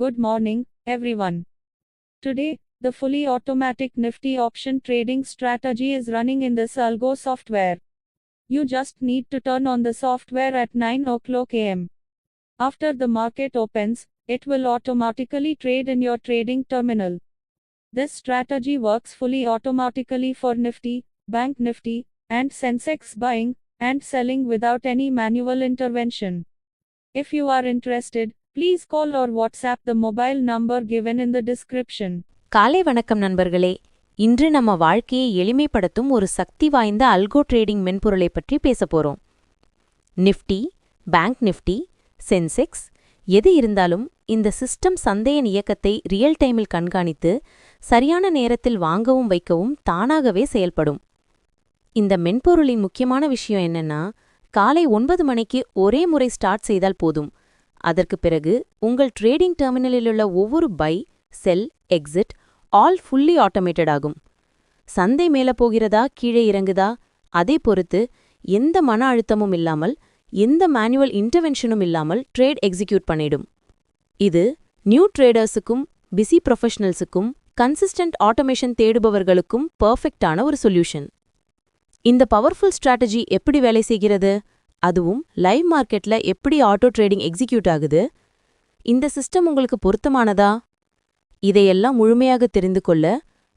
Good morning, everyone. Today, the fully automatic Nifty option trading strategy is running in this Algo software. You just need to turn on the software at 9 o'clock am. After the market opens, it will automatically trade in your trading terminal. This strategy works fully automatically for Nifty, Bank Nifty, and Sensex buying and selling without any manual intervention. If you are interested, please call or WhatsApp the mobile number given in the description. காலை வணக்கம் நண்பர்களே. இன்று நம்ம வாழ்க்கையை எளிமைப்படுத்தும் ஒரு சக்தி வாய்ந்த அல்கோ trading மென்பொருளை பற்றி பேசப் போறோம். நிஃப்டி, பேங்க் நிஃப்டி, சென்செக்ஸ் எது இருந்தாலும் இந்த சிஸ்டம் சந்தையின் இயக்கத்தை ரியல் டைமில் கண்காணித்து சரியான நேரத்தில் வாங்கவும் வைக்கவும் தானாகவே செயல்படும். இந்த மென்பொருளின் முக்கியமான விஷயம் என்னன்னா, காலை 9 மணிக்கு ஒரே முறை ஸ்டார்ட் செய்தால் போதும். அதற்கு பிறகு உங்கள் ட்ரேடிங் டெர்மினலிலுள்ள ஒவ்வொரு buy, sell, exit all fully automated ஆகும். சந்தை மேல போகிறதா கீழே இறங்குதா அதை பொறுத்து எந்த மன அழுத்தமும் இல்லாமல் எந்த மேனுவல் இன்டர்வென்ஷனும் இல்லாமல் ட்ரேட் எக்ஸிக்யூட் பண்ணிடும். இது நியூ ட்ரேடர்ஸுக்கும் பிஸி ப்ரொஃபஷனல்ஸுக்கும் கன்சிஸ்டன்ட் ஆட்டோமேஷன் தேடுபவர்களுக்கும் பர்ஃபெக்டான ஒரு சொல்யூஷன். இந்த பவர்ஃபுல் ஸ்ட்ராட்டஜி எப்படி வேலை செய்கிறது, அதுவும் லைவ் மார்க்கெட்ல எப்படி ஆட்டோ ட்ரேடிங் எக்ஸிக்யூட் ஆகுது, இந்த சிஸ்டம் உங்களுக்கு பொருத்தமானதா? இதையெல்லாம் முழுமையாக தெரிந்து கொள்ள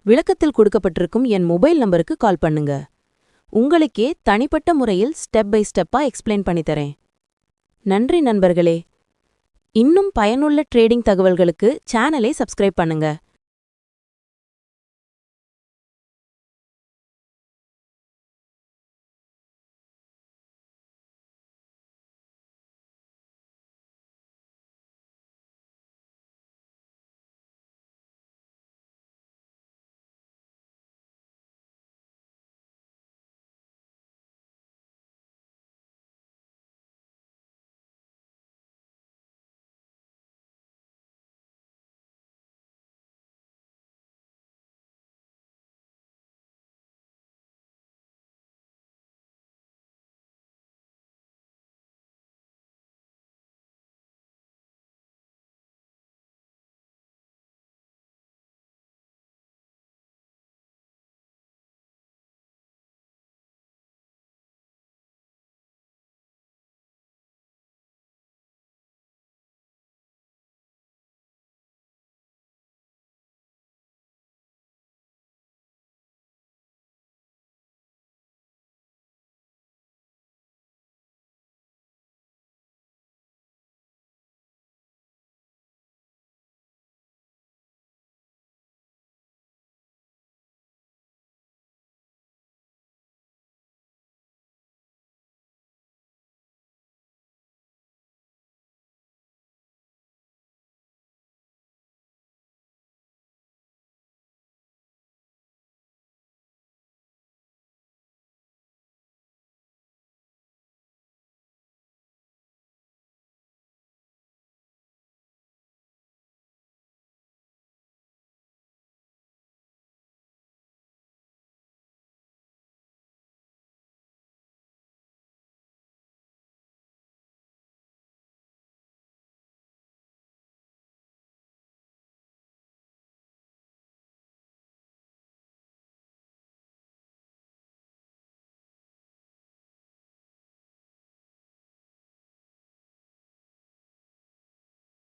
விளக்கத்தில் கொடுக்கப்பட்டிருக்கும் என் மொபைல் நம்பருக்கு கால் பண்ணுங்க. உங்களுக்கே தனிப்பட்ட முறையில் ஸ்டெப் பை ஸ்டெப்பா எக்ஸ்பிளைன் பண்ணித்தரேன். நன்றி நண்பர்களே. இன்னும் பயனுள்ள ட்ரேடிங் தகவல்களுக்கு சேனலை சப்ஸ்கிரைப் பண்ணுங்க.